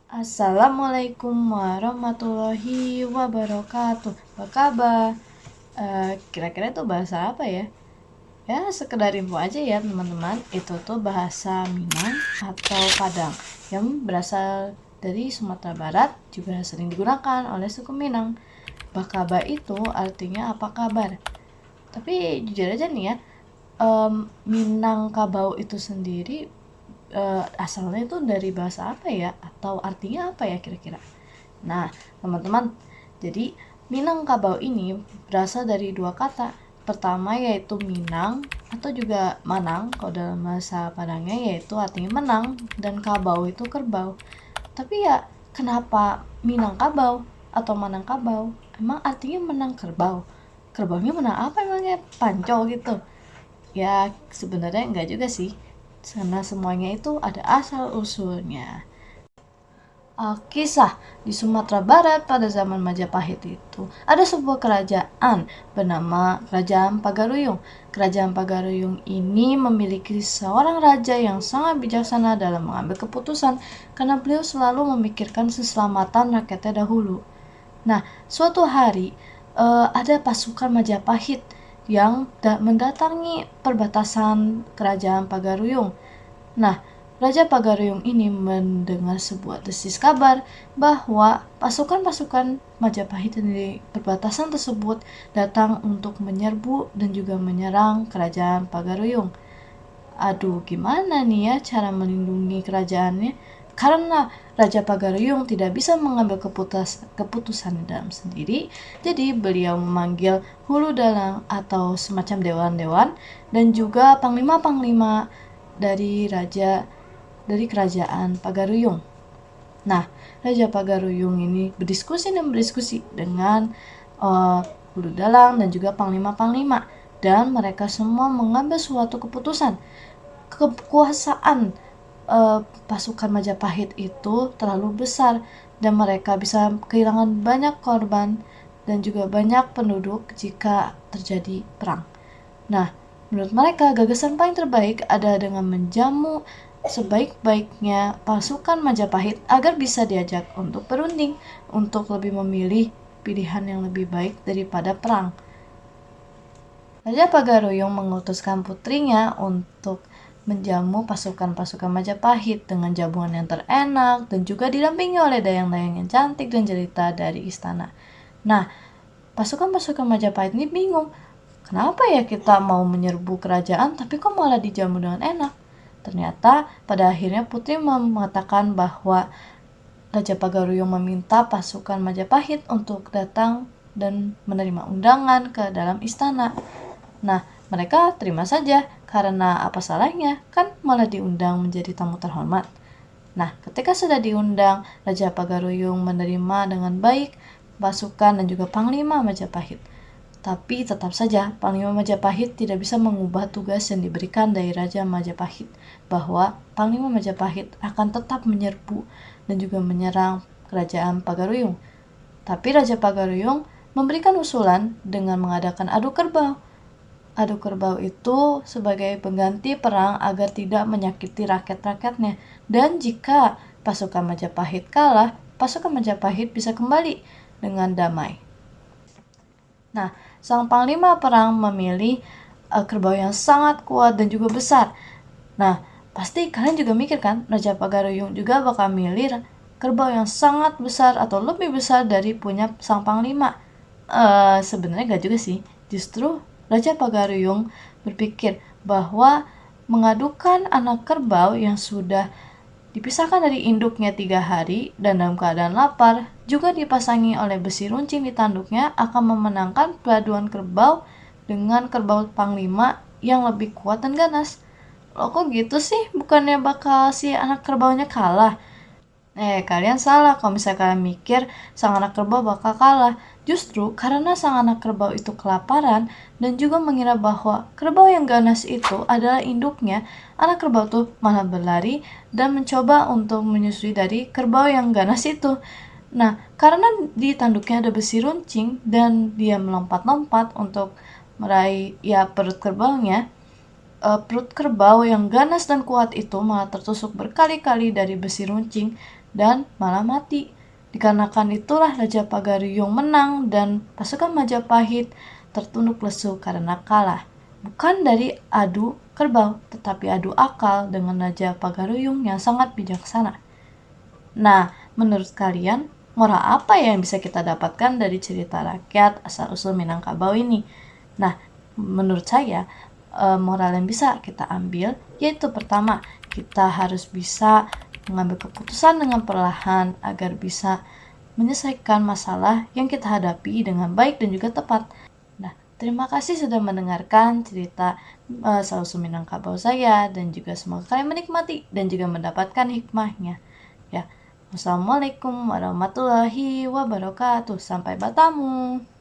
Assalamualaikum warahmatullahi wabarakatuh. Apa kabar? Kira-kira itu bahasa apa ya? Ya, sekedar info aja ya teman-teman. Itu tuh bahasa Minang atau Padang yang berasal dari Sumatera Barat, juga sering digunakan oleh suku Minang. Bakaba itu artinya apa kabar. Tapi jujur aja nih ya, Minangkabau itu sendiri asalnya itu dari bahasa apa ya, atau artinya apa ya kira-kira. Nah teman-teman, jadi Minangkabau ini berasal dari dua kata. Pertama yaitu Minang atau juga Manang kalau dalam bahasa Padangnya, yaitu artinya menang, dan kabau itu kerbau. Tapi ya kenapa Minangkabau atau Manangkabau? Emang artinya menang kerbau? Kerbaunya menang apa emangnya? Pancol gitu? Ya sebenarnya enggak juga sih, karena semuanya itu ada asal usulnya. Kisah di Sumatera Barat pada zaman Majapahit itu ada sebuah kerajaan bernama Kerajaan Pagaruyung. Kerajaan Pagaruyung ini memiliki seorang raja yang sangat bijaksana dalam mengambil keputusan, karena beliau selalu memikirkan keselamatan rakyatnya dahulu. Nah, suatu hari ada pasukan Majapahit yang mendatangi perbatasan Kerajaan Pagaruyung. Nah, Raja Pagaruyung ini mendengar sebuah desis kabar bahwa pasukan-pasukan Majapahit di perbatasan tersebut datang untuk menyerbu dan juga menyerang Kerajaan Pagaruyung. Aduh, gimana nih ya cara melindungi kerajaannya? Karena Raja Pagaruyung tidak bisa mengambil keputusan dalam sendiri, jadi beliau memanggil hulu dalang atau semacam dewan-dewan dan juga panglima-panglima dari kerajaan Pagaruyung. Nah, Raja Pagaruyung ini berdiskusi dengan hulu dalang dan juga panglima-panglima, dan mereka semua mengambil suatu keputusan. Kekuasaan pasukan Majapahit itu terlalu besar dan mereka bisa kehilangan banyak korban dan juga banyak penduduk jika terjadi perang. Nah, menurut mereka gagasan paling terbaik adalah dengan menjamu sebaik-baiknya pasukan Majapahit agar bisa diajak untuk berunding, untuk lebih memilih pilihan yang lebih baik daripada perang. Raja Pagaruyung mengutuskan putrinya untuk menjamu pasukan-pasukan Majapahit dengan jamuan yang terenak dan juga didampingi oleh dayang-dayang yang cantik dan jelita dari istana. Nah, pasukan-pasukan Majapahit ini bingung. Kenapa ya kita mau menyerbu kerajaan tapi kok malah dijamu dengan enak? Ternyata pada akhirnya putri mengatakan bahwa Raja Pagaruyung meminta pasukan Majapahit untuk datang dan menerima undangan ke dalam istana. Nah, mereka terima saja, karena apa salahnya, kan malah diundang menjadi tamu terhormat. Nah, ketika sudah diundang, Raja Pagaruyung menerima dengan baik pasukan dan juga panglima Majapahit. Tapi tetap saja Panglima Majapahit tidak bisa mengubah tugas yang diberikan dari Raja Majapahit, bahwa Panglima Majapahit akan tetap menyerbu dan juga menyerang Kerajaan Pagaruyung. Tapi Raja Pagaruyung memberikan usulan dengan mengadakan adu kerbau. Adu kerbau itu sebagai pengganti perang agar tidak menyakiti rakyat-rakyatnya. Dan jika pasukan Majapahit kalah, pasukan Majapahit bisa kembali dengan damai. Nah, sang panglima perang memilih kerbau yang sangat kuat dan juga besar. Nah, pasti kalian juga mikir kan, Raja Pagaruyung juga bakal milih kerbau yang sangat besar atau lebih besar dari punya sang panglima. Sebenarnya gak juga sih. Justru Raja Pagaruyung berpikir bahwa mengadukan anak kerbau yang sudah dipisahkan dari induknya 3 hari dan dalam keadaan lapar, juga dipasangi oleh besi runcing di tanduknya, akan memenangkan peraduan kerbau dengan kerbau panglima yang lebih kuat dan ganas. Loh kok gitu sih? Bukannya bakal si anak kerbaunya kalah? Kalian salah kalau misalnya kalian mikir sang anak kerbau bakal kalah. Justru karena sang anak kerbau itu kelaparan dan juga mengira bahwa kerbau yang ganas itu adalah induknya, anak kerbau tuh malah berlari dan mencoba untuk menyusui dari kerbau yang ganas itu. Nah, karena di tanduknya ada besi runcing dan dia melompat-lompat untuk meraih ya perut kerbaunya, perut kerbau yang ganas dan kuat itu malah tertusuk berkali-kali dari besi runcing dan malah mati. Dikarenakan itulah Raja Pagaruyung menang dan pasukan Majapahit tertunduk lesu karena kalah. Bukan dari adu kerbau, tetapi adu akal dengan Raja Pagaruyung yang sangat bijaksana. Nah, menurut kalian, moral apa yang bisa kita dapatkan dari cerita rakyat asal-usul Minangkabau ini? Nah, menurut saya, moral yang bisa kita ambil yaitu pertama, kita harus bisa mengambil keputusan dengan perlahan agar bisa menyelesaikan masalah yang kita hadapi dengan baik dan juga tepat. Nah, terima kasih sudah mendengarkan cerita asal-usul Minangkabau saya dan juga semoga kalian menikmati dan juga mendapatkan hikmahnya. Ya, wassalamualaikum warahmatullahi wabarakatuh. Sampai bertemu.